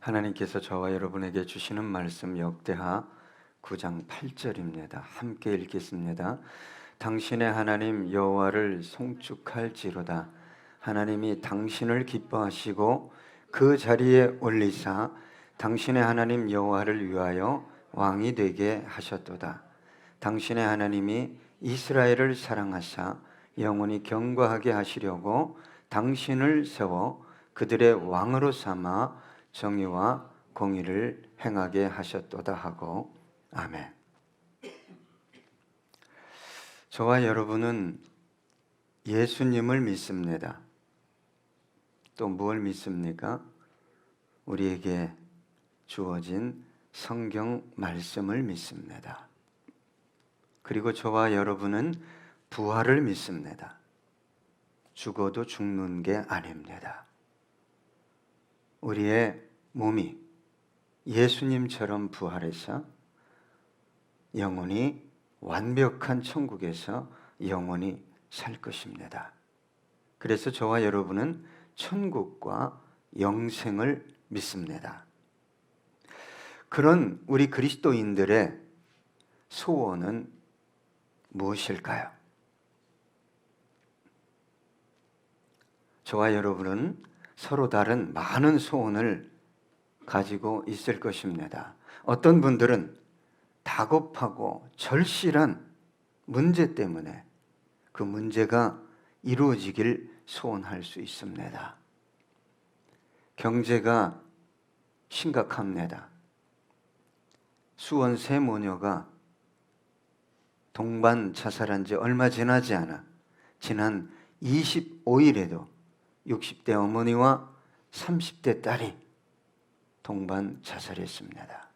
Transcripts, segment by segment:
하나님께서 저와 여러분에게 주시는 말씀 역대하 9장 8절입니다. 함께 읽겠습니다. 당신의 하나님 여호와를 송축할지로다. 하나님이 당신을 기뻐하시고 그 자리에 올리사 당신의 하나님 여호와를 위하여 왕이 되게 하셨도다. 당신의 하나님이 이스라엘을 사랑하사 영원히 경거하게 하시려고 당신을 세워 그들의 왕으로 삼아 정의와 공의를 행하게 하셨도다 하고 아멘. 저와 여러분은 예수님을 믿습니다. 또 무엇을 믿습니까? 우리에게 주어진 성경 말씀을 믿습니다. 그리고 저와 여러분은 부활을 믿습니다. 죽어도 죽는 게 아닙니다. 우리의 몸이 예수님처럼 부활해서 영원히 완벽한 천국에서 영원히 살 것입니다. 그래서 저와 여러분은 천국과 영생을 믿습니다. 그런 우리 그리스도인들의 소원은 무엇일까요? 저와 여러분은 서로 다른 많은 소원을 가지고 있을 것입니다. 어떤 분들은 다급하고 절실한 문제 때문에 그 문제가 이루어지길 소원할 수 있습니다. 경제가 심각합니다. 수원 세 모녀가 동반 자살한 지 얼마 지나지 않아 지난 25일에도 60대 어머니와 30대 딸이 동반 자살했습니다.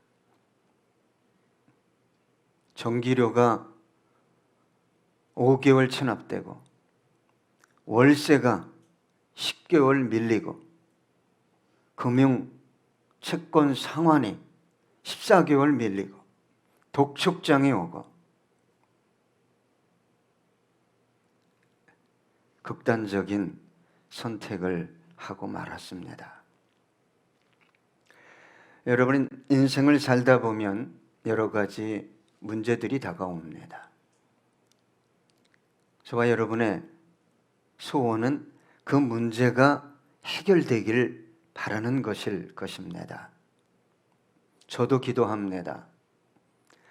전기료가 5개월 체납되고 월세가 10개월 밀리고 금융 채권 상환이 14개월 밀리고 독촉장이 오고 극단적인 선택을 하고 말았습니다. 여러분, 인생을 살다 보면 여러 가지 문제들이 다가옵니다. 저와 여러분의 소원은 그 문제가 해결되길 바라는 것일 것입니다. 저도 기도합니다.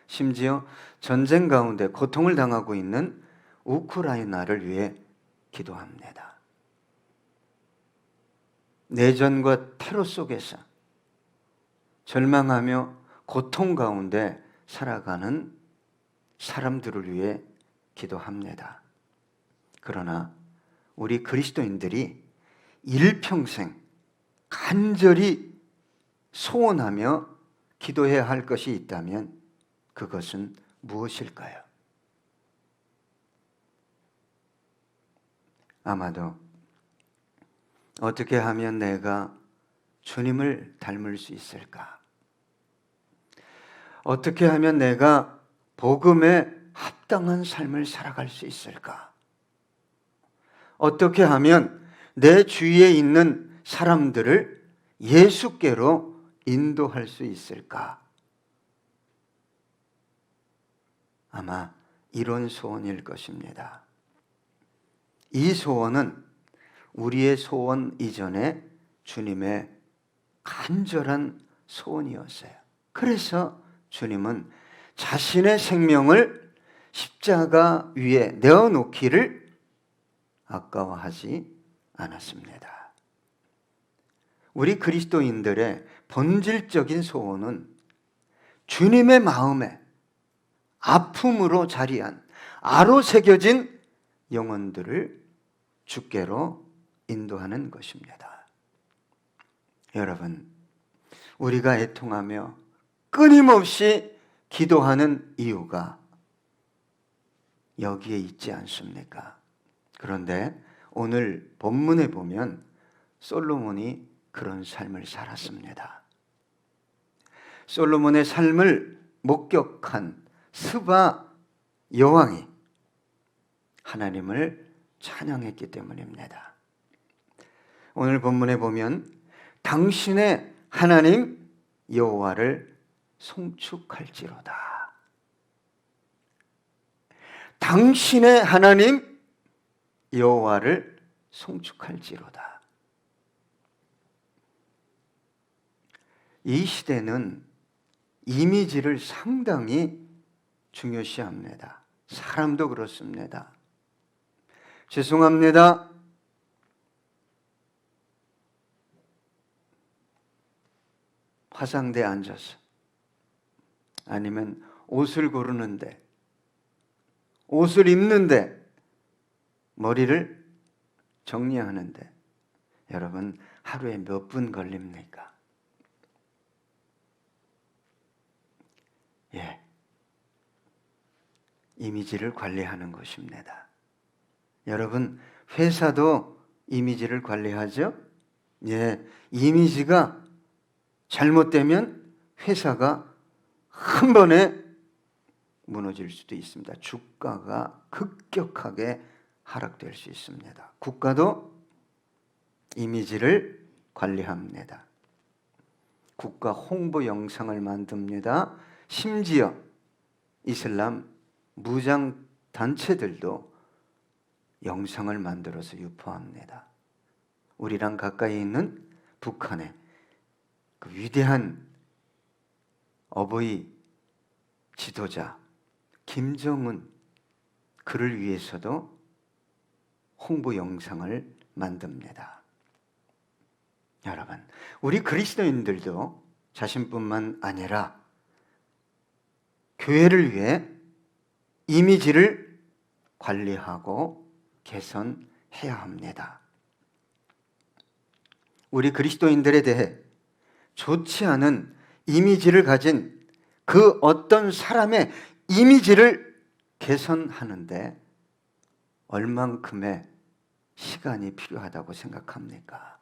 심지어 전쟁 가운데 고통을 당하고 있는 우크라이나를 위해 기도합니다. 내전과 테러 속에서 절망하며 고통 가운데 살아가는 사람들을 위해 기도합니다. 그러나 우리 그리스도인들이 일평생 간절히 소원하며 기도해야 할 것이 있다면 그것은 무엇일까요? 아마도 어떻게 하면 내가 주님을 닮을 수 있을까? 어떻게 하면 내가 복음에 합당한 삶을 살아갈 수 있을까? 어떻게 하면 내 주위에 있는 사람들을 예수께로 인도할 수 있을까? 아마 이런 소원일 것입니다. 이 소원은 우리의 소원 이전에 주님의 간절한 소원이었어요. 그래서 주님은 자신의 생명을 십자가 위에 내어놓기를 아까워하지 않았습니다. 우리 그리스도인들의 본질적인 소원은 주님의 마음에 아픔으로 자리한 아로 새겨진 영혼들을 주께로 인도하는 것입니다. 여러분, 우리가 애통하며 끊임없이 기도하는 이유가 여기에 있지 않습니까? 그런데 오늘 본문에 보면 솔로몬이 그런 삶을 살았습니다. 솔로몬의 삶을 목격한 스바 여왕이 하나님을 찬양했기 때문입니다. 오늘 본문에 보면 당신의 하나님 여호와를 송축할지로다. 당신의 하나님 여호와를 송축할지로다. 이 시대는 이미지를 상당히 중요시합니다. 사람도 그렇습니다. 죄송합니다. 화상대에 앉아서 아니면 옷을 고르는데, 옷을 입는데, 머리를 정리하는데 여러분 하루에 몇 분 걸립니까? 예, 이미지를 관리하는 것입니다. 여러분 회사도 이미지를 관리하죠? 예, 이미지가 잘못되면 회사가 한 번에 무너질 수도 있습니다. 주가가 급격하게 하락될 수 있습니다. 국가도 이미지를 관리합니다. 국가 홍보 영상을 만듭니다. 심지어 이슬람 무장 단체들도 영상을 만들어서 유포합니다. 우리랑 가까이 있는 북한의 그 위대한 어버이 지도자 김정은, 그를 위해서도 홍보 영상을 만듭니다. 여러분, 우리 그리스도인들도 자신뿐만 아니라 교회를 위해 이미지를 관리하고 개선해야 합니다. 우리 그리스도인들에 대해 좋지 않은 이미지를 가진 그 어떤 사람의 이미지를 개선하는데 얼만큼의 시간이 필요하다고 생각합니까?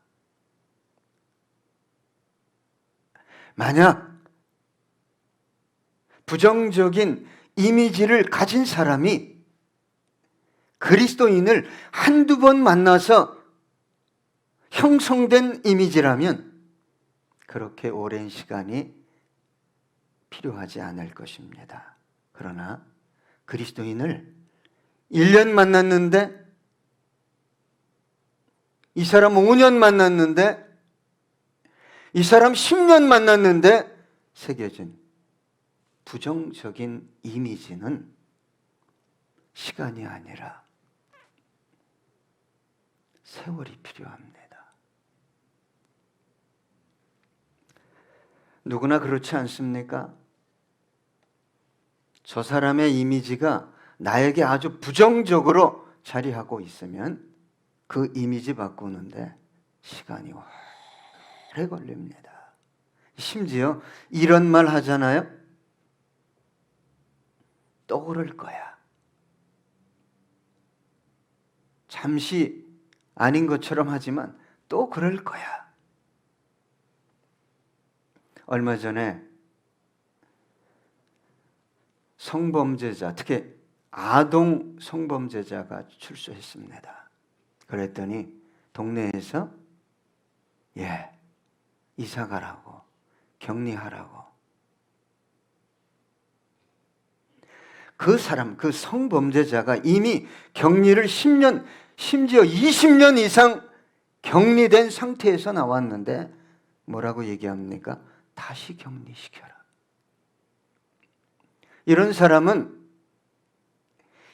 만약 부정적인 이미지를 가진 사람이 그리스도인을 한두 번 만나서 형성된 이미지라면 그렇게 오랜 시간이 필요하지 않을 것입니다. 그러나 그리스도인을 1년 만났는데, 이 사람 5년 만났는데, 이 사람 10년 만났는데 새겨진 부정적인 이미지는 시간이 아니라 세월이 필요합니다. 누구나 그렇지 않습니까? 저 사람의 이미지가 나에게 아주 부정적으로 자리하고 있으면 그 이미지 바꾸는데 시간이 오래 걸립니다. 심지어 이런 말 하잖아요. 또 그럴 거야. 잠시 아닌 것처럼 하지만 또 그럴 거야. 얼마 전에 성범죄자, 특히 아동 성범죄자가 출소했습니다. 그랬더니 동네에서 이사 가라고, 격리하라고. 그 사람, 그 성범죄자가 이미 격리를 10년, 심지어 20년 이상 격리된 상태에서 나왔는데 뭐라고 얘기합니까? 다시 격리시켜라. 이런 사람은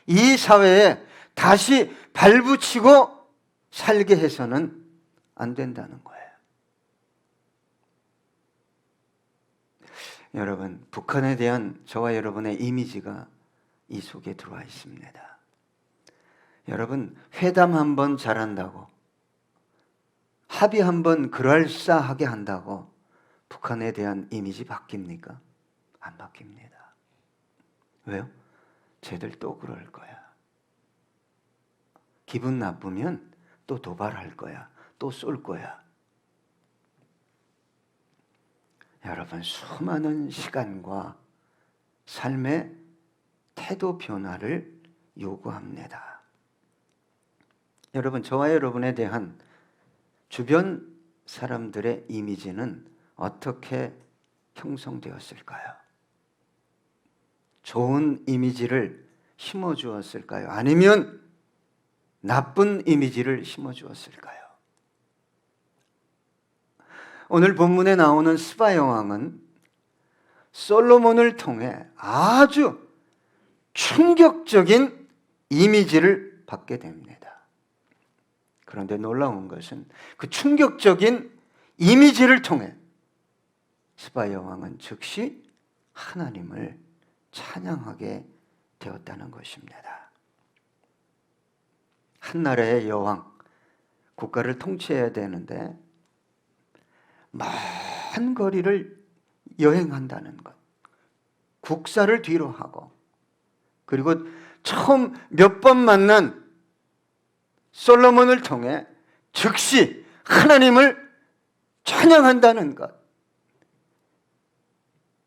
이 사회에 다시 발붙이고 살게 해서는 안 된다는 거예요. 여러분, 북한에 대한 저와 여러분의 이미지가 이 속에 들어와 있습니다. 여러분, 회담 한번 잘한다고, 합의 한번 그럴싸하게 한다고 북한에 대한 이미지 바뀝니까? 안 바뀝니다. 왜요? 쟤들 또 그럴 거야. 기분 나쁘면 또 도발할 거야. 또 쏠 거야. 여러분, 수많은 시간과 삶의 태도 변화를 요구합니다. 여러분, 저와 여러분에 대한 주변 사람들의 이미지는 어떻게 형성되었을까요? 좋은 이미지를 심어주었을까요? 아니면 나쁜 이미지를 심어주었을까요? 오늘 본문에 나오는 스바 여왕은 솔로몬을 통해 아주 충격적인 이미지를 받게 됩니다. 그런데 놀라운 것은 그 충격적인 이미지를 통해 스바 여왕은 즉시 하나님을 찬양하게 되었다는 것입니다. 한 나라의 여왕, 국가를 통치해야 되는데 먼 거리를 여행한다는 것, 국사를 뒤로 하고, 그리고 처음 몇 번 만난 솔로몬을 통해 즉시 하나님을 찬양한다는 것,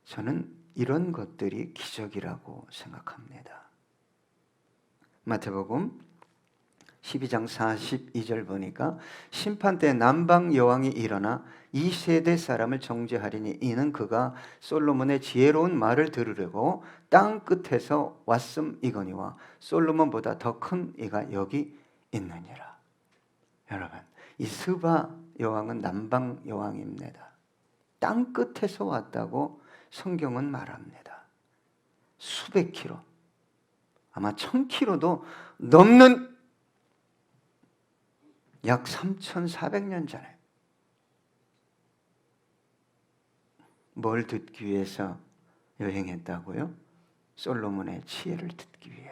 저는 이런 것들이 기적이라고 생각합니다. 마태복음 12장 42절 보니까 심판 때 남방 여왕이 일어나 이 세대 사람을 정죄하리니 이는 그가 솔로몬의 지혜로운 말을 들으려고 땅 끝에서 왔음이거니와 솔로몬보다 더 큰 이가 여기 있느니라. 여러분, 이 스바 여왕은 남방 여왕입니다. 땅 끝에서 왔다고 성경은 말합니다. 수백 킬로, 아마 1000킬로도 넘는, 약 3400년 전에 뭘 듣기 위해서 여행했다고요? 솔로몬의 지혜를 듣기 위해.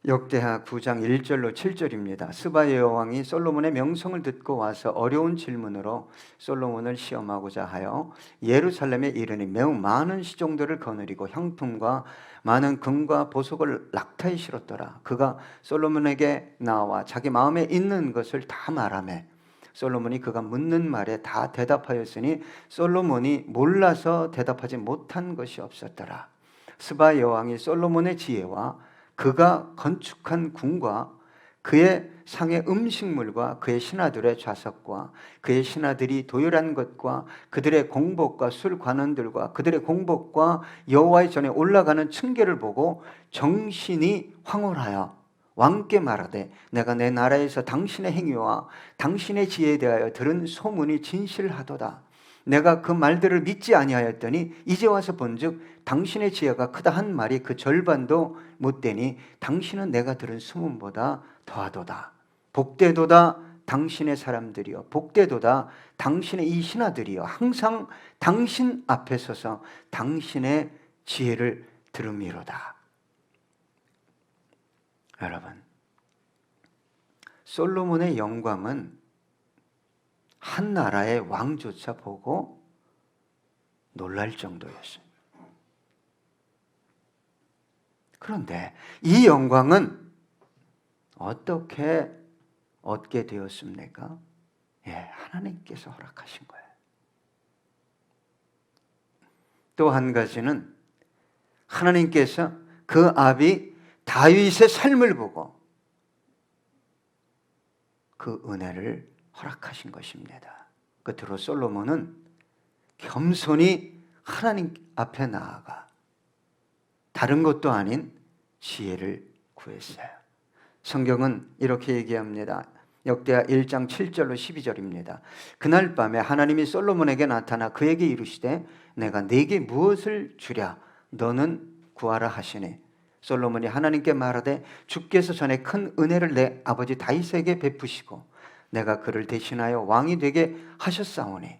역대하 9장 1절로 7절입니다. 스바 여왕이 솔로몬의 명성을 듣고 와서 어려운 질문으로 솔로몬을 시험하고자 하여 예루살렘에 이르니 매우 많은 시종들을 거느리고 향품과 많은 금과 보석을 낙타에 실었더라. 그가 솔로몬에게 나와 자기 마음에 있는 것을 다 말하매 솔로몬이 그가 묻는 말에 다 대답하였으니 솔로몬이 몰라서 대답하지 못한 것이 없었더라. 스바 여왕이 솔로몬의 지혜와 그가 건축한 궁과 그의 상의 음식물과 그의 신하들의 좌석과 그의 신하들이 도열한 것과 그들의 공복과 술 관원들과 그들의 공복과 여호와의 전에 올라가는 층계를 보고 정신이 황홀하여 왕께 말하되 내가 내 나라에서 당신의 행위와 당신의 지혜에 대하여 들은 소문이 진실하도다. 내가 그 말들을 믿지 아니하였더니 이제 와서 본즉 당신의 지혜가 크다 한 말이 그 절반도 못되니 당신은 내가 들은 소문보다 더하도다. 복되도다 당신의 사람들이여, 복되도다 당신의 이 신하들이여, 항상 당신 앞에 서서 당신의 지혜를 들음이로다. 여러분, 솔로몬의 영광은 한 나라의 왕조차 보고 놀랄 정도였습니다. 그런데 이 영광은 어떻게 얻게 되었습니까? 하나님께서 허락하신 거예요. 또 한 가지는 하나님께서 그 아비 다윗의 삶을 보고 그 은혜를 허락하신 것입니다. 끝으로 솔로몬은 겸손히 하나님 앞에 나아가 다른 것도 아닌 지혜를 구했어요. 성경은 이렇게 얘기합니다. 역대하 1장 7절로 12절입니다. 그날 밤에 하나님이 솔로몬에게 나타나 그에게 이르시되 내가 네게 무엇을 주랴 너는 구하라 하시니 솔로몬이 하나님께 말하되 주께서 전에 큰 은혜를 내 아버지 다윗에게 베푸시고 내가 그를 대신하여 왕이 되게 하셨사오니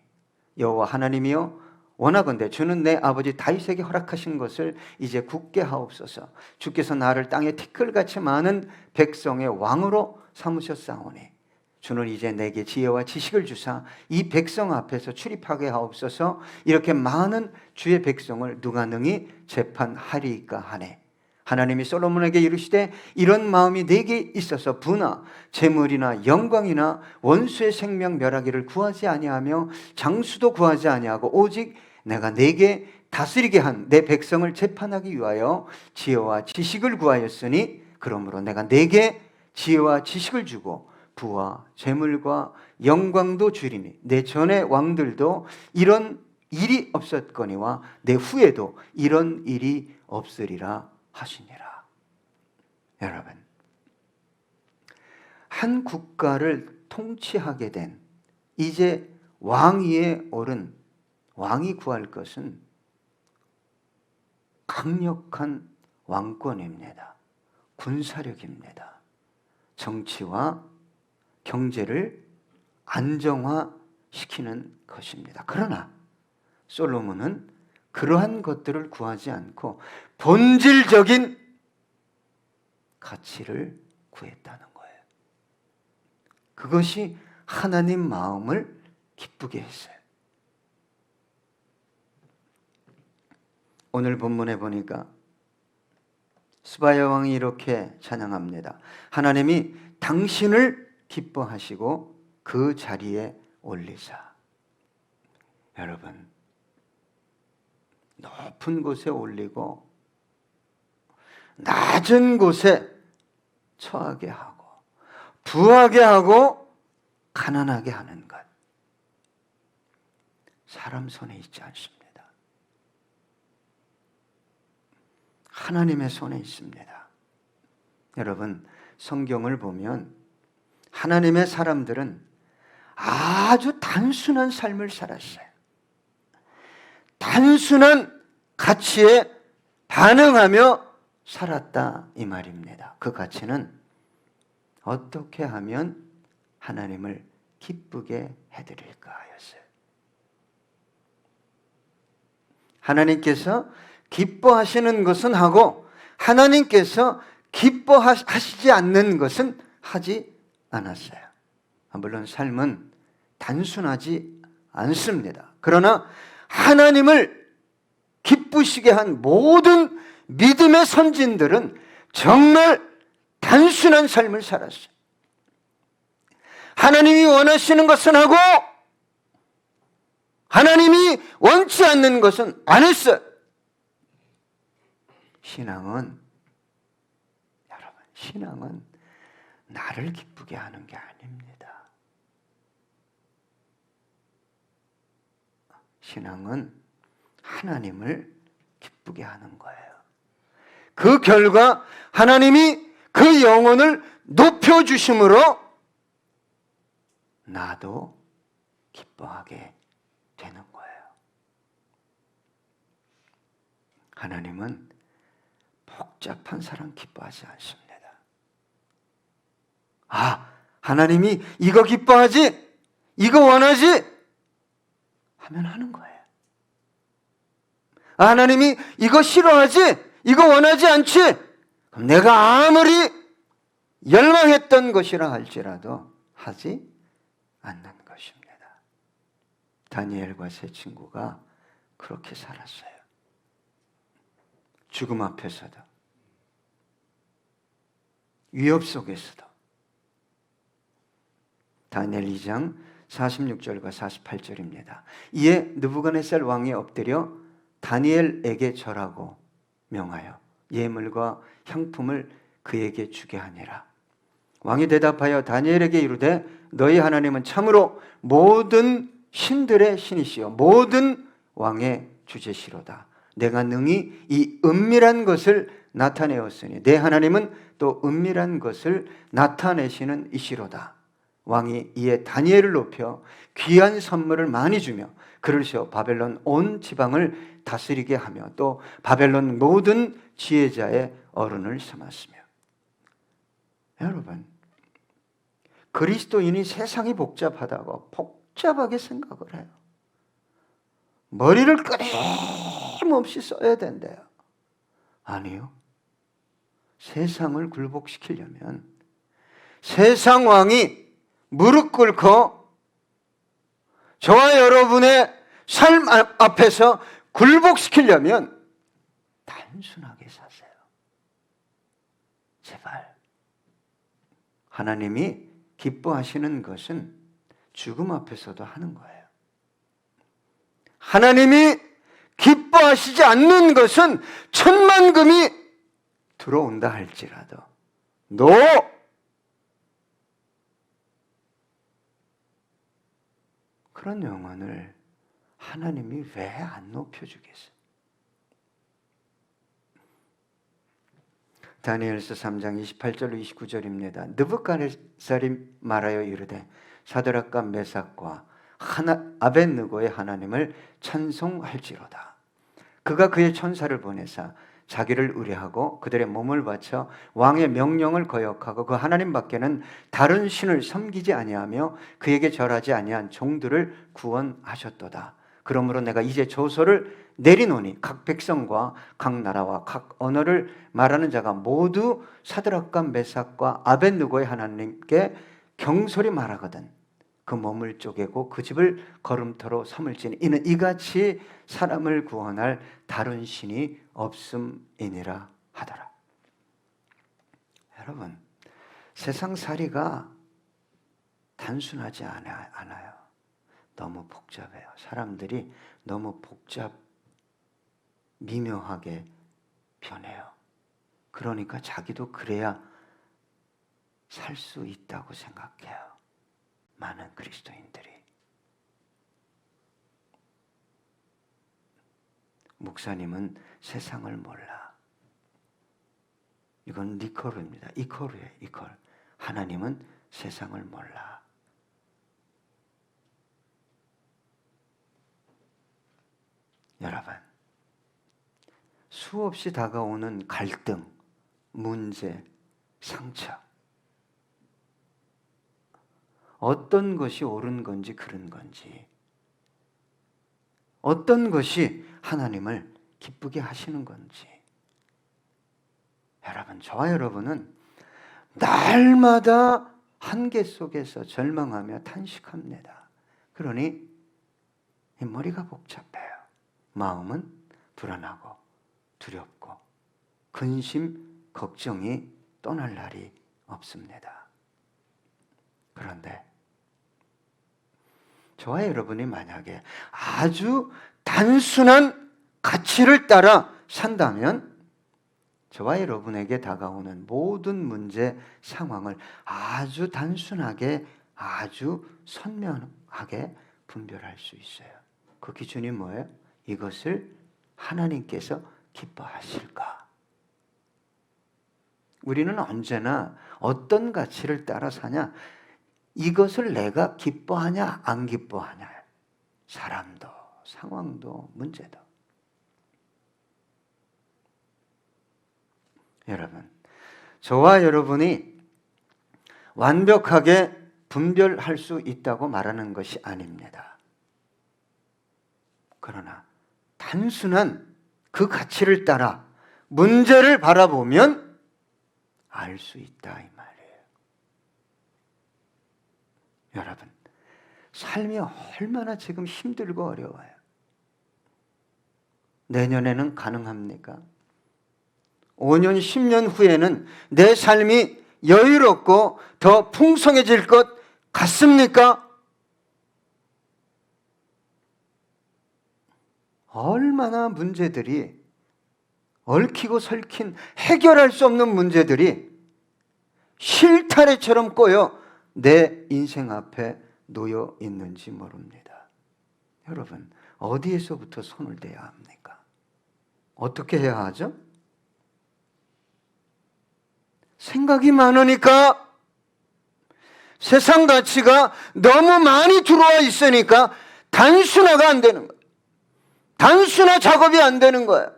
여호와 하나님이여 원하건대 주는 내 아버지 다윗에게 허락하신 것을 이제 굳게 하옵소서. 주께서 나를 땅에 티끌같이 많은 백성의 왕으로 삼으셨사오니 주는 이제 내게 지혜와 지식을 주사 이 백성 앞에서 출입하게 하옵소서. 이렇게 많은 주의 백성을 누가 능히 재판하리이까 하네. 하나님이 솔로몬에게 이르시되 이런 마음이 내게 있어서 부나 재물이나 영광이나 원수의 생명 멸하기를 구하지 아니하며 장수도 구하지 아니하고 오직 내가 내게 다스리게 한 내 백성을 재판하기 위하여 지혜와 지식을 구하였으니 그러므로 내가 내게 지혜와 지식을 주고 부와 재물과 영광도 주리니 내 전의 왕들도 이런 일이 없었거니와 내 후에도 이런 일이 없으리라 하시니라. 여러분, 한 국가를 통치하게 된 이제 왕위에 오른 왕이 구할 것은 강력한 왕권입니다. 군사력입니다. 정치와 경제를 안정화시키는 것입니다. 그러나 솔로몬은 그러한 것들을 구하지 않고 본질적인 가치를 구했다는 거예요. 그것이 하나님 마음을 기쁘게 했어요. 오늘 본문에 보니까 스바야 왕이 이렇게 찬양합니다. 하나님이 당신을 기뻐하시고 그 자리에 올리사. 여러분, 높은 곳에 올리고 낮은 곳에 처하게 하고 부하게 하고 가난하게 하는 것, 사람 손에 있지 않습니다. 하나님의 손에 있습니다. 여러분, 성경을 보면 하나님의 사람들은 아주 단순한 삶을 살았어요. 단순한 가치에 반응하며 살았다 이 말입니다. 그 가치는 어떻게 하면 하나님을 기쁘게 해드릴까 하였어요. 하나님께서 기뻐하시는 것은 하고 하나님께서 기뻐하시지 않는 것은 하지 않았어요. 물론 삶은 단순하지 않습니다. 그러나 하나님을 기쁘시게 한 모든 믿음의 선진들은 정말 단순한 삶을 살았어요. 하나님이 원하시는 것은 하고 하나님이 원치 않는 것은 안 했어요. 신앙은 나를 기쁘게 하는 게 아닙니다. 신앙은 하나님을 기쁘게 하는 거예요. 그 결과 하나님이 그 영혼을 높여주심으로 나도 기뻐하게 되는 거예요. 하나님은 복잡한 사람 기뻐하지 않습니다. 하나님이 이거 기뻐하지? 이거 원하지? 하면 하는 거예요. 하나님이 이거 싫어하지? 이거 원하지 않지? 그럼 내가 아무리 열망했던 것이라 할지라도 하지 않는 것입니다. 다니엘과 세 친구가 그렇게 살았어요. 죽음 앞에서도 위협 속에서도. 다니엘 2장 46절과 48절입니다. 이에 느부갓네살 왕이 엎드려 다니엘에게 절하고 명하여 예물과 향품을 그에게 주게 하니라. 왕이 대답하여 다니엘에게 이르되 너희 하나님은 참으로 모든 신들의 신이시요 모든 왕의 주제시로다. 내가 능히 이 은밀한 것을 나타내었으니 내 하나님은 또 은밀한 것을 나타내시는 이시로다. 왕이 이에 다니엘을 높여 귀한 선물을 많이 주며 그를 세워 바벨론 온 지방을 다스리게 하며 또 바벨론 모든 지혜자의 어른을 삼았으며. 여러분, 그리스도인이 세상이 복잡하다고 복잡하게 생각을 해요. 머리를 끊임없이 써야 된대요. 아니요. 세상을 굴복시키려면 세상 왕이 무릎 꿇고 저와 여러분의 삶 앞에서 굴복시키려면 단순하게 사세요. 제발. 하나님이 기뻐하시는 것은 죽음 앞에서도 하는 거예요. 하나님이 기뻐하시지 않는 것은 천만금이 들어온다 할지라도, 'No! 그런 영혼을 하나님이 왜 안 높여주겠어요? 다니엘서 3장 28절로 29절입니다. 느부갓네살이 말하여 이르되 사드락과 메삭과 아벳느고의 하나님을 찬송할지로다. 그가 그의 천사를 보내사 자기를 의뢰하고 그들의 몸을 바쳐 왕의 명령을 거역하고 그 하나님 밖에는 다른 신을 섬기지 아니하며 그에게 절하지 아니한 종들을 구원하셨도다. 그러므로 내가 이제 조서를 내리노니 각 백성과 각 나라와 각 언어를 말하는 자가 모두 사드락과 메삭과 아벳느고의 하나님께 경솔히 말하거든 그 몸을 쪼개고 그 집을 걸음터로 삼을지니 이는 이같이 사람을 구원할 다른 신이 없음이니라 하더라. 여러분, 세상살이가 단순하지 않아요. 너무 복잡해요. 사람들이 너무 미묘하게 변해요. 그러니까 자기도 그래야 살 수 있다고 생각해요. 많은 그리스도인들이. 목사님은 세상을 몰라. 이건 니콜입니다. 이콜이에요. 이콜. 하나님은 세상을 몰라. 여러분, 수없이 다가오는 갈등, 문제, 상처, 어떤 것이 옳은 건지 그른 건지, 어떤 것이 하나님을 기쁘게 하시는 건지, 여러분, 저와 여러분은 날마다 한계 속에서 절망하며 탄식합니다. 그러니 이 머리가 복잡해요. 마음은 불안하고 두렵고 근심, 걱정이 떠날 날이 없습니다. 그런데 저와 여러분이 만약에 아주 단순한 가치를 따라 산다면 저와 여러분에게 다가오는 모든 문제 상황을 아주 단순하게, 아주 선명하게 분별할 수 있어요. 그 기준이 뭐예요? 이것을 하나님께서 기뻐하실까? 우리는 언제나 어떤 가치를 따라 사냐? 이것을 내가 기뻐하냐, 안 기뻐하냐? 사람도, 상황도, 문제도. 여러분, 저와 여러분이 완벽하게 분별할 수 있다고 말하는 것이 아닙니다. 그러나 단순한 그 가치를 따라 문제를 바라보면 알 수 있다 이 말이에요. 여러분, 삶이 얼마나 지금 힘들고 어려워요. 내년에는 가능합니까? 5년, 10년 후에는 내 삶이 여유롭고 더 풍성해질 것 같습니까? 얼마나 문제들이 얽히고 설킨 해결할 수 없는 문제들이 실타래처럼 꼬여 내 인생 앞에 놓여 있는지 모릅니다. 여러분, 어디에서부터 손을 대야 합니까? 어떻게 해야 하죠? 생각이 많으니까, 세상 가치가 너무 많이 들어와 있으니까 단순화가 안 되는 거예요. 단순화 작업이 안 되는 거예요.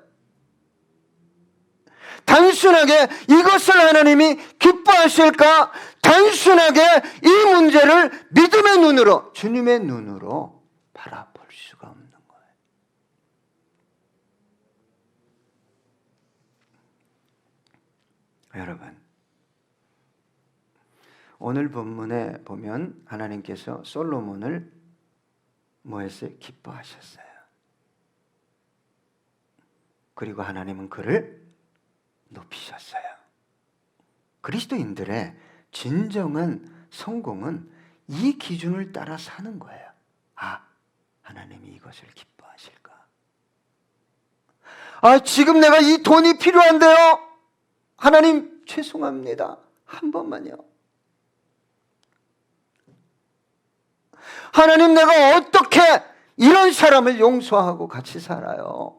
단순하게 이것을 하나님이 기뻐하실까? 단순하게 이 문제를 믿음의 눈으로, 주님의 눈으로 바라볼 수가 없는 거예요. 여러분, 오늘 본문에 보면 하나님께서 솔로몬을 뭐 했어요? 기뻐하셨어요. 그리고 하나님은 그를 높이셨어요. 그리스도인들의 진정한 성공은 이 기준을 따라 사는 거예요. 아, 하나님이 이것을 기뻐하실까? 아, 지금 내가 이 돈이 필요한데요. 하나님, 죄송합니다. 한 번만요. 하나님, 내가 어떻게 이런 사람을 용서하고 같이 살아요?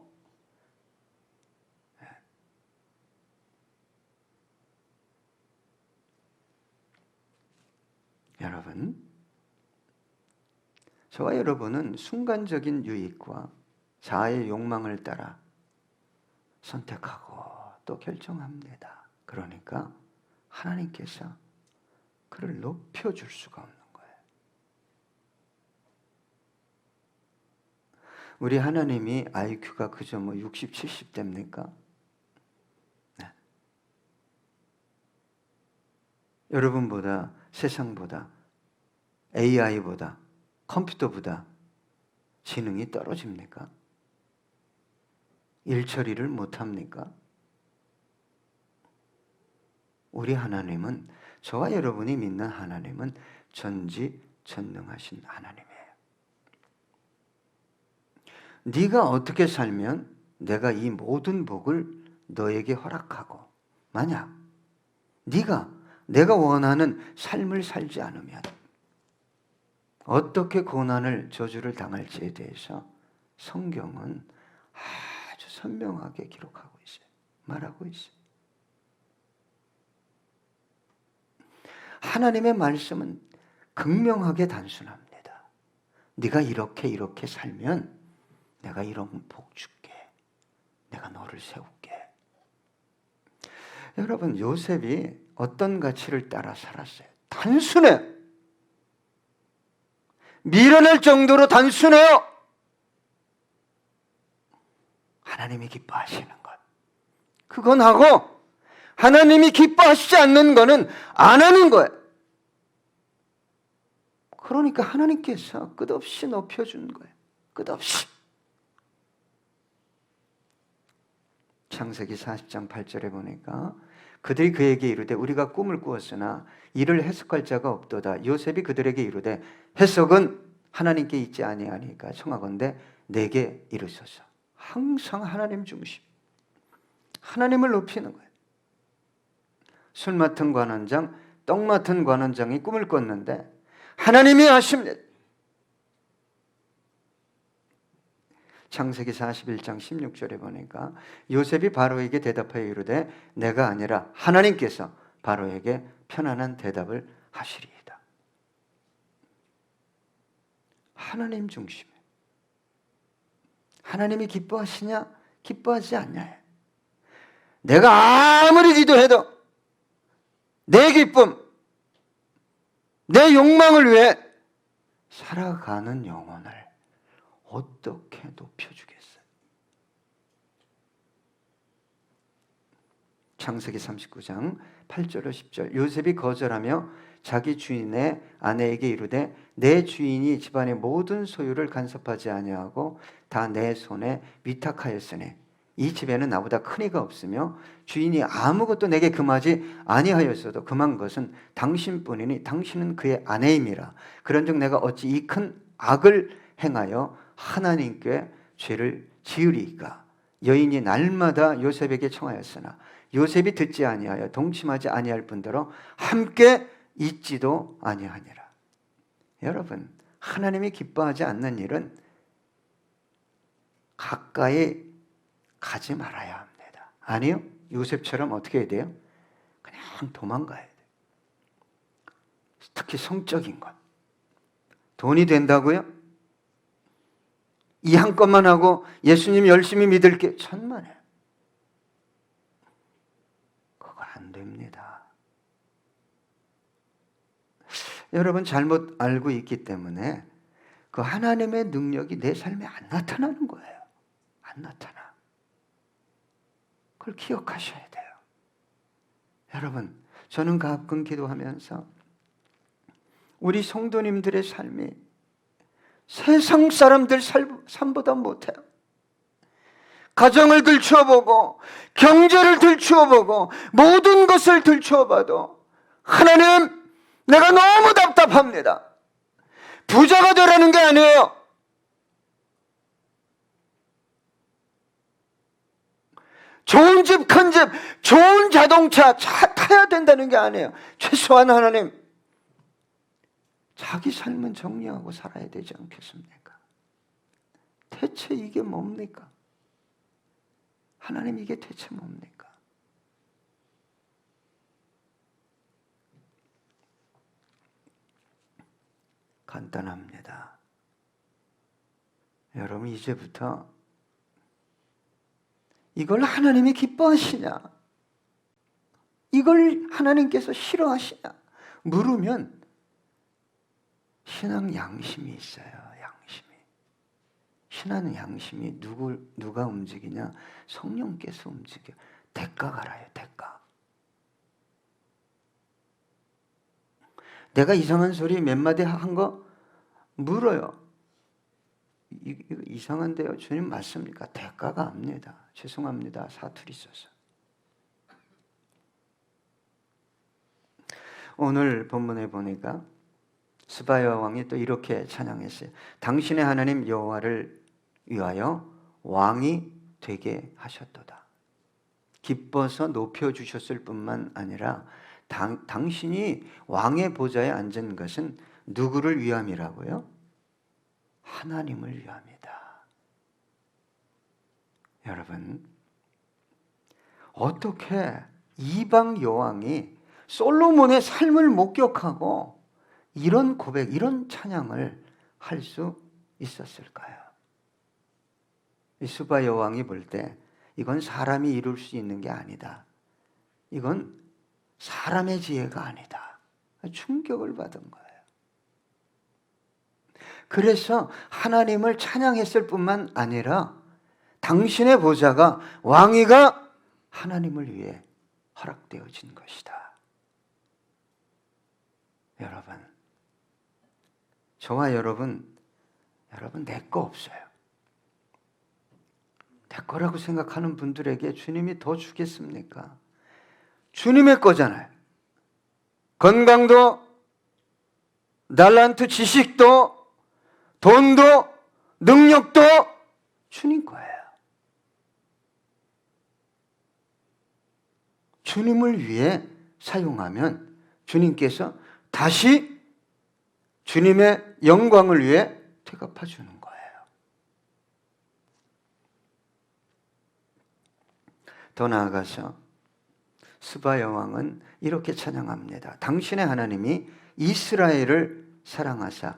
여러분, 저와 여러분은 순간적인 유익과 자아의 욕망을 따라 선택하고 또 결정합니다. 그러니까 하나님께서 그를 높여줄 수가 없는 거예요. 우리 하나님이 IQ가 그저 60, 70대입니까? 네. 여러분보다, 세상보다, AI보다, 컴퓨터보다 지능이 떨어집니까? 일 처리를 못합니까? 우리 하나님은, 저와 여러분이 믿는 하나님은 전지전능하신 하나님이에요. 네가 어떻게 살면 내가 이 모든 복을 너에게 허락하고, 만약 네가 내가 원하는 삶을 살지 않으면 어떻게 고난을, 저주를 당할지에 대해서 성경은 아주 선명하게 기록하고 있어요. 말하고 있어요. 하나님의 말씀은 극명하게 단순합니다. 네가 이렇게 살면 내가 이런 복 줄게. 내가 너를 세울게. 여러분, 요셉이 어떤 가치를 따라 살았어요? 단순해. 미련할 정도로 단순해요. 하나님이 기뻐하시는 것, 그건 하고, 하나님이 기뻐하시지 않는 거는 안 하는 거예요. 그러니까 하나님께서 끝없이 높여준 거예요. 끝없이. 창세기 40장 8절에 보니까 그들이 그에게 이르되 우리가 꿈을 꾸었으나 이를 해석할 자가 없도다. 요셉이 그들에게 이르되 해석은 하나님께 있지 아니하니까 청하건대 내게 이르소서. 항상 하나님 중심, 하나님을 높이는 거예요. 술 맡은 관원장, 떡 맡은 관원장이 꿈을 꿨는데 하나님이 하십니다. 창세기 41장 16절에 보니까 요셉이 바로에게 대답하여 이르되 내가 아니라 하나님께서 바로에게 편안한 대답을 하시리이다. 하나님 중심에. 하나님이 기뻐하시냐 기뻐하지 않냐. 내가 아무리 기도해도 내 기쁨, 내 욕망을 위해 살아가는 영혼을 어떻게 높여주겠어요? 창세기 39장 8절로 10절. 요셉이 거절하며 자기 주인의 아내에게 이르되 내 주인이 집안의 모든 소유를 간섭하지 아니하고 다 내 손에 위탁하였으니 이 집에는 나보다 큰 이가 없으며 주인이 아무것도 내게 금하지 아니하였어도 금한 것은 당신뿐이니 당신은 그의 아내임이라. 그런즉 내가 어찌 이 큰 악을 행하여 하나님께 죄를 지으리까. 여인이 날마다 요셉에게 청하였으나 요셉이 듣지 아니하여 동침하지 아니할 뿐더러 함께 있지도 아니하니라. 여러분, 하나님이 기뻐하지 않는 일은 가까이 가지 말아야 합니다. 아니요, 요셉처럼 어떻게 해야 돼요? 그냥 도망가야 돼요. 특히 성적인 것. 돈이 된다고요? 이 한 건만 하고 예수님 열심히 믿을게. 천만에. 그거 안 됩니다. 여러분, 잘못 알고 있기 때문에 그 하나님의 능력이 내 삶에 안 나타나는 거예요. 안 나타나. 그걸 기억하셔야 돼요. 여러분, 저는 가끔 기도하면서 우리 성도님들의 삶이 세상 사람들 삶보다 못해요. 가정을 들추어보고 경제를 들추어보고 모든 것을 들추어봐도 하나님, 내가 너무 답답합니다. 부자가 되라는 게 아니에요. 좋은 집, 큰 집, 좋은 자동차, 차 타야 된다는 게 아니에요. 최소한 하나님, 자기 삶은 정리하고 살아야 되지 않겠습니까? 대체 이게 뭡니까? 하나님, 이게 대체 뭡니까? 간단합니다. 여러분, 이제부터 이걸 하나님이 기뻐하시냐? 이걸 하나님께서 싫어하시냐? 물으면 신앙 양심이 있어요. 양심이. 신앙 양심이 누가 움직이냐? 성령께서 움직여. 대가가 알아요. 대가. 내가 이상한 소리 몇 마디 한 거 물어요. 이거 이상한데요. 주님 맞습니까? 대가가 압니다. 죄송합니다. 사투리 써서. 오늘 본문에 보니까 스바야 왕이 또 이렇게 찬양했어요. 당신의 하나님 여호와를 위하여 왕이 되게 하셨도다. 기뻐서 높여주셨을 뿐만 아니라 당신이 왕의 보좌에 앉은 것은 누구를 위함이라고요? 하나님을 위함이다. 여러분, 어떻게 이방 여왕이 솔로몬의 삶을 목격하고 이런 고백, 이런 찬양을 할 수 있었을까요? 스바 여왕이 볼 때 이건 사람이 이룰 수 있는 게 아니다. 이건 사람의 지혜가 아니다. 충격을 받은 거예요. 그래서 하나님을 찬양했을 뿐만 아니라 당신의 보좌가, 왕위가 하나님을 위해 허락되어진 것이다. 여러분, 저와 여러분 내 거 없어요. 내 거라고 생각하는 분들에게 주님이 더 주겠습니까? 주님의 거잖아요. 건강도, 달란트, 지식도, 돈도, 능력도 주님 거예요. 주님을 위해 사용하면 주님께서 다시 주님의 영광을 위해 되갚아 주는 거예요. 더 나아가서 스바 여왕은 이렇게 찬양합니다. 당신의 하나님이 이스라엘을 사랑하사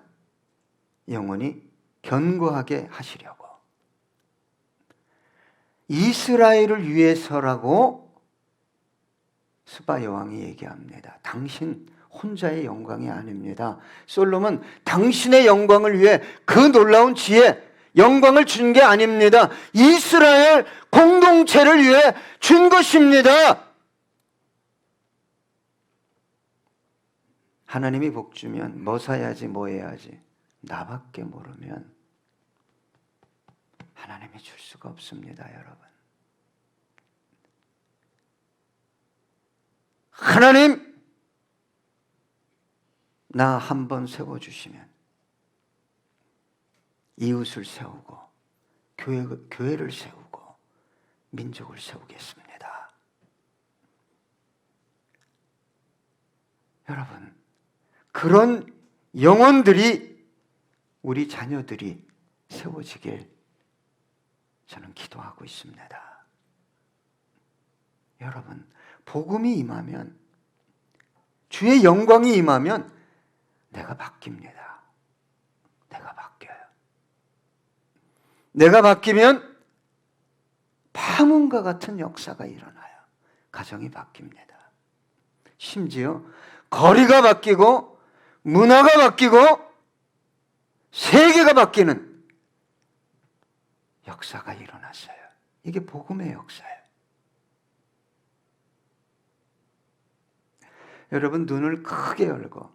영원히 견고하게 하시려고. 이스라엘을 위해서라고 스바 여왕이 얘기합니다. 당신 혼자의 영광이 아닙니다. 솔로몬, 당신의 영광을 위해 그 놀라운 지혜, 영광을 준 게 아닙니다. 이스라엘 공동체를 위해 준 것입니다. 하나님이 복 주면 뭐 사야지 뭐 해야지 나밖에 모르면 하나님이 줄 수가 없습니다. 여러분, 하나님 나 한 번 세워주시면 이웃을 세우고 교회를 세우고 민족을 세우겠습니다. 여러분, 그런 영혼들이, 우리 자녀들이 세워지길 저는 기도하고 있습니다. 여러분, 복음이 임하면, 주의 영광이 임하면 내가 바뀝니다. 내가 바뀌어요. 내가 바뀌면 파문과 같은 역사가 일어나요. 가정이 바뀝니다. 심지어 거리가 바뀌고 문화가 바뀌고 세계가 바뀌는 역사가 일어났어요. 이게 복음의 역사예요. 여러분, 눈을 크게 열고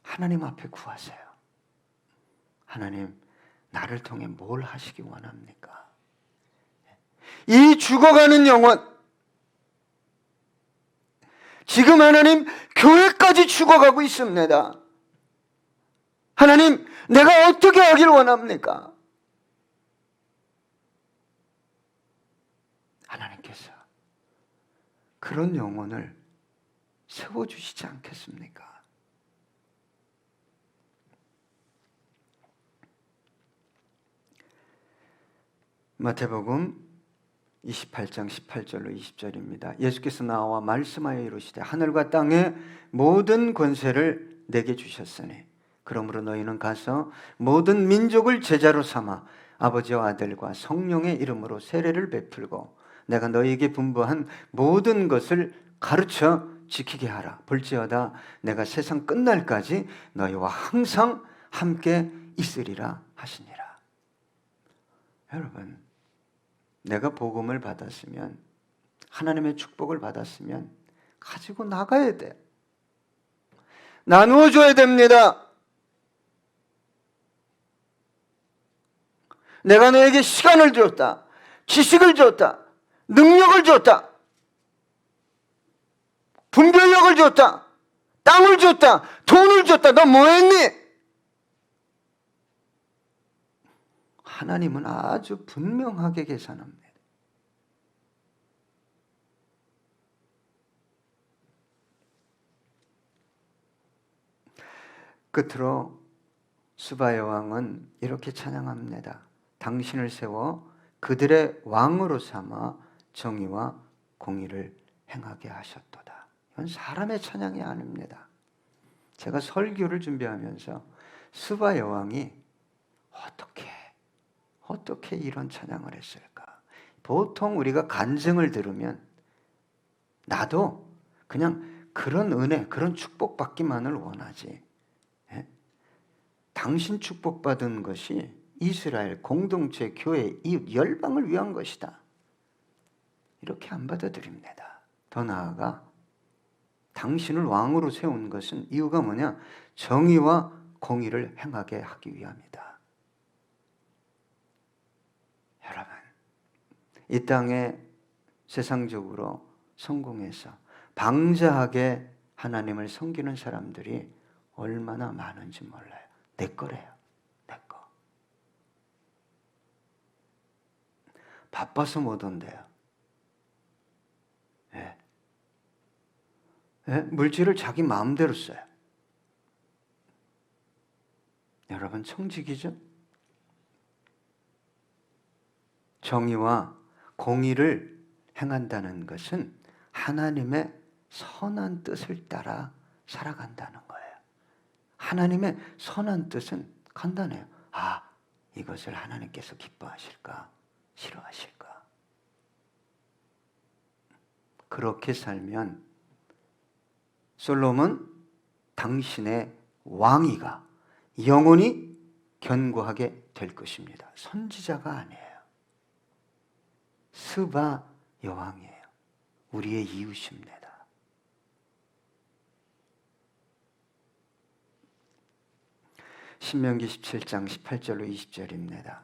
하나님 앞에 구하세요. 하나님, 나를 통해 뭘 하시기 원합니까? 이 죽어가는 영혼, 지금 하나님 교회까지 죽어가고 있습니다. 하나님, 내가 어떻게 하길 원합니까? 하나님께서 그런 영혼을 세워주시지 않겠습니까? 마태복음 28장 18절로 20절입니다. 예수께서 나와 말씀하여 이르시되 하늘과 땅의 모든 권세를 내게 주셨으니 그러므로 너희는 가서 모든 민족을 제자로 삼아 아버지와 아들과 성령의 이름으로 세례를 베풀고 내가 너희에게 분부한 모든 것을 가르쳐 지키게 하라. 볼지어다 내가 세상 끝날까지 너희와 항상 함께 있으리라 하시니라. 여러분, 내가 복음을 받았으면, 하나님의 축복을 받았으면 가지고 나가야 돼. 나누어 줘야 됩니다. 내가 너에게 시간을 줬다, 지식을 줬다, 능력을 줬다, 분별력을 줬다, 땅을 줬다, 돈을 줬다. 너 뭐 했니? 하나님은 아주 분명하게 계산합니다. 끝으로 스바 여왕은 이렇게 찬양합니다. 당신을 세워 그들의 왕으로 삼아 정의와 공의를 행하게 하셨도다. 이건 사람의 찬양이 아닙니다. 제가 설교를 준비하면서 스바 여왕이 어떻게 이런 찬양을 했을까? 보통 우리가 간증을 들으면 나도 그냥 그런 은혜, 그런 축복받기만을 원하지. 당신 축복받은 것이 이스라엘 공동체, 교회, 이웃, 열방을 위한 것이다. 이렇게 안 받아들입니다. 더 나아가 당신을 왕으로 세운 것은 이유가 뭐냐? 정의와 공의를 행하게 하기 위함이다. 여러분, 이 땅에 세상적으로 성공해서 방자하게 하나님을 섬기는 사람들이 얼마나 많은지 몰라요. 내 거래요. 내 거. 바빠서 못 온대요. 물질을 자기 마음대로 써요. 여러분, 청직이죠? 정의와 공의를 행한다는 것은 하나님의 선한 뜻을 따라 살아간다는 거예요. 하나님의 선한 뜻은 간단해요. 이것을 하나님께서 기뻐하실까? 싫어하실까? 그렇게 살면 솔로몬 당신의 왕위가 영원히 견고하게 될 것입니다. 선지자가 아니에요. 스바 여왕이에요. 우리의 이웃입니다. 신명기 17장 18절로 20절입니다.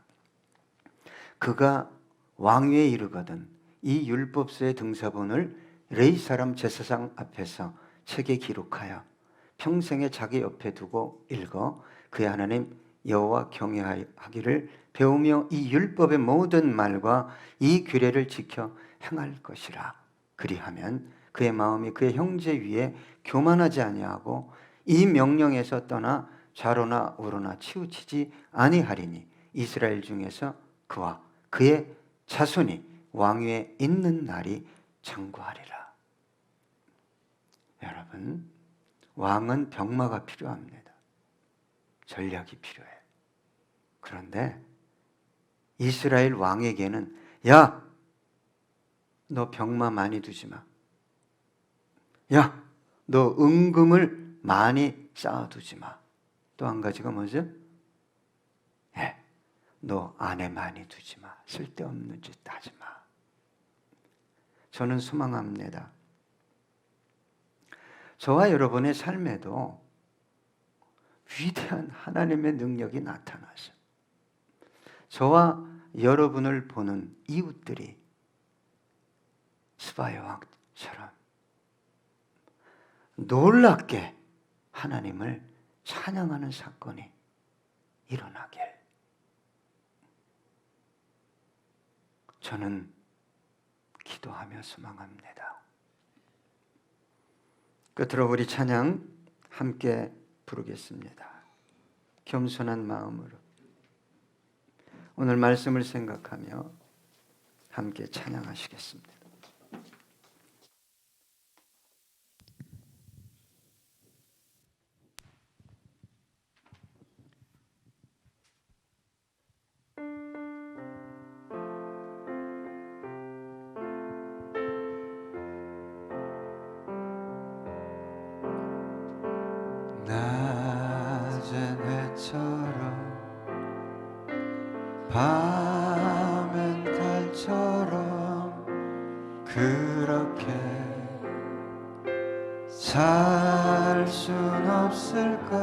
그가 왕위에 이르거든 이 율법서의 등사본을 레위 사람 제사장 앞에서 책에 기록하여 평생에 자기 옆에 두고 읽어 그의 하나님 여호와 경외하기를 배우며 이 율법의 모든 말과 이 규례를 지켜 행할 것이라. 그리하면 그의 마음이 그의 형제 위에 교만하지 아니하고 이 명령에서 떠나 좌로나 우로나 치우치지 아니하리니 이스라엘 중에서 그와 그의 자손이 왕위에 있는 날이 장구하리라. 여러분, 왕은 병마가 필요합니다. 전략이 필요해요. 그런데 이스라엘 왕에게는 야, 너 병마 많이 두지 마. 야, 너 은금을 많이 쌓아두지 마. 또 한 가지가 뭐죠? 너 아내 많이 두지 마. 쓸데없는 짓 하지 마. 저는 소망합니다. 저와 여러분의 삶에도 위대한 하나님의 능력이 나타나서 저와 여러분을 보는 이웃들이 스바 여왕처럼 놀랍게 하나님을 찬양하는 사건이 일어나길 저는 기도하며 소망합니다. 끝으로 우리 찬양 함께 부르겠습니다. 겸손한 마음으로 오늘 말씀을 생각하며 함께 찬양하시겠습니다. 낮은 해처럼 밤엔 달처럼 그렇게 살 순 없을까?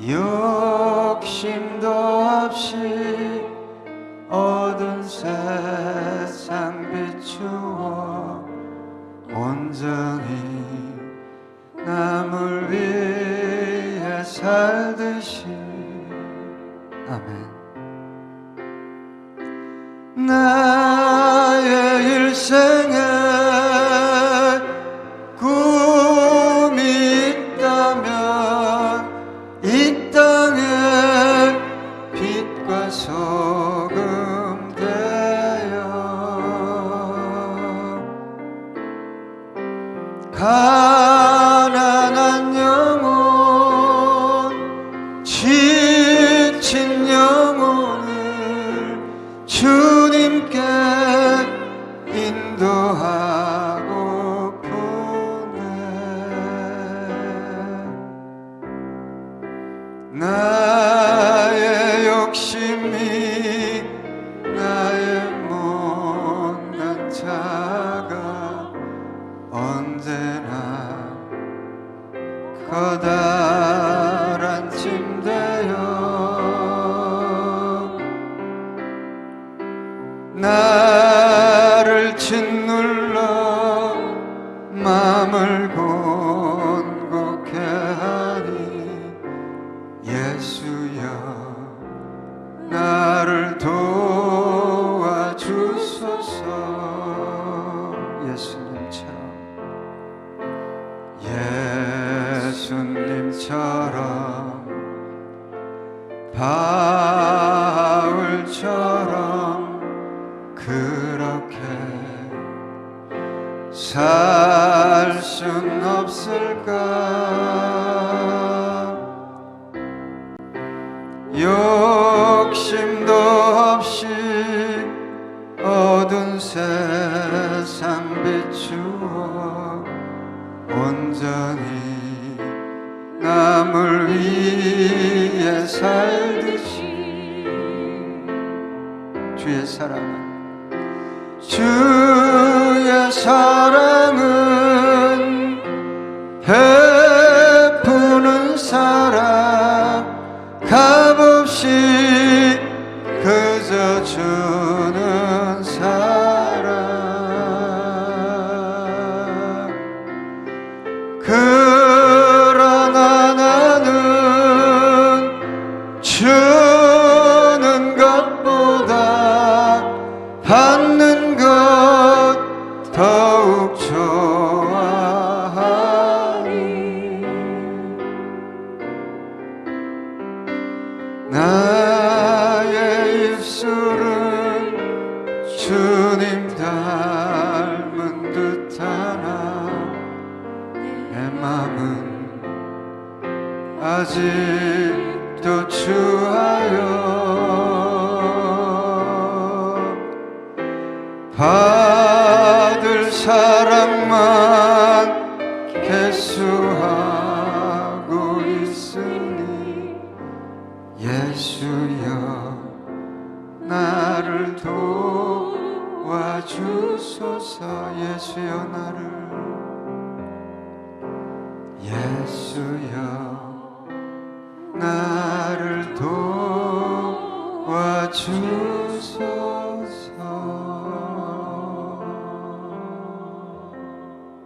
욕심도 없이 어두운 세상 비추어 온전히 남을 위해 살듯이. 아멘. 나의 일생에 꿈이 있다면 이 땅에 빛과 소금 되어 가난한 영혼 지친 영혼을 주님께 인도하고픈네. 나의 욕심이 나의 못난 자가 언제나 커다란 침대여 나를 짓눌러 맘을 곤곡해 하니 예수여 나를 도와주소서. 예수님처럼 바울처럼 그렇게 살 순 없을까? 욕심도 없이 어두운 세상 비추어 온전히 남을 위해 살듯이. 주의 사랑은 베푸는 사랑 값없이 그저 주는 사랑. 그러나 나는 주는 것보다 받는 것 더욱 좋아하니 나의 입술은 주님 닮은 듯하나 내 맘은 아직도 추하여 받을 사랑만 개수하고 있으니 예수여 나를 도와주소서. 예수여 나를 도와주소서.